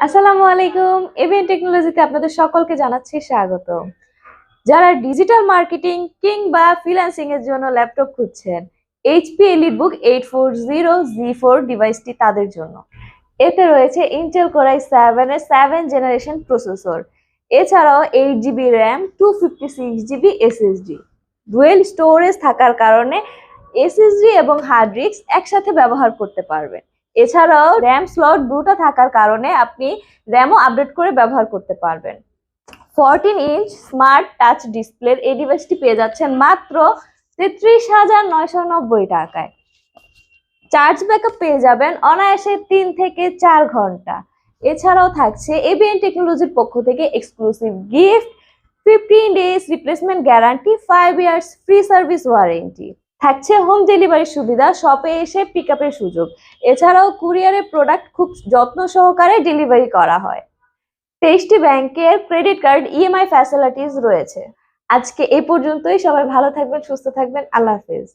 আসসালামু আলাইকুম। এবিএন টেকনোলজিতে আপনাদের সকলকে জানাচ্ছি স্বাগত। যারা ডিজিটাল মার্কেটিং কিংবা ফ্রিল্যান্সিং এর জন্য ল্যাপটপ খুঁজছেন, এইচপি EliteBook 840G4 ডিভাইসটি তাদের জন্য। এতে রয়েছে ইন্টেল কোর i7 এর 7 জেনারেশন প্রসেসর, এছাড়াও 8GB RAM, 256GB SSD। Dual storage থাকার কারণে এসএসডি এবং হার্ড ডিস্ক একসাথে ব্যবহার করতে পারবেন। এছাড়াও র্যাম স্লট দুটো থাকার কারণে আপনি র্যামও আপডেট করে ব্যবহার করতে পারবেন। 14 ইঞ্চ স্মার্ট টাচ ডিসপ্লের এই ডিভাইসটি পেয়ে যাচ্ছেন মাত্র 33,990 টাকায়। চার্জ ব্যাকআপ পেয়ে যাবেন অনায়াসে 3 থেকে 4 ঘন্টা। এছাড়াও থাকছে এবিএন টেকনোলজির পক্ষ থেকে exclusive gift, 15 days replacement guarantee, 5 years free service warranty. থাকছে হোম ডেলিভারি সুবিধা, শপে এসে পিকআপের সুযোগ। এছাড়াও কুরিয়ারের প্রোডাক্ট খুব যত্ন সহকারে ডেলিভারি করা হয়। 23টি ব্যাংকের ক্রেডিট কার্ড ইএমআই ফ্যাসিলিটিস রয়েছে। আজকে এই পর্যন্তই। সবাই ভালো থাকবেন, সুস্থ থাকবেন। আল্লাহ হাফেজ।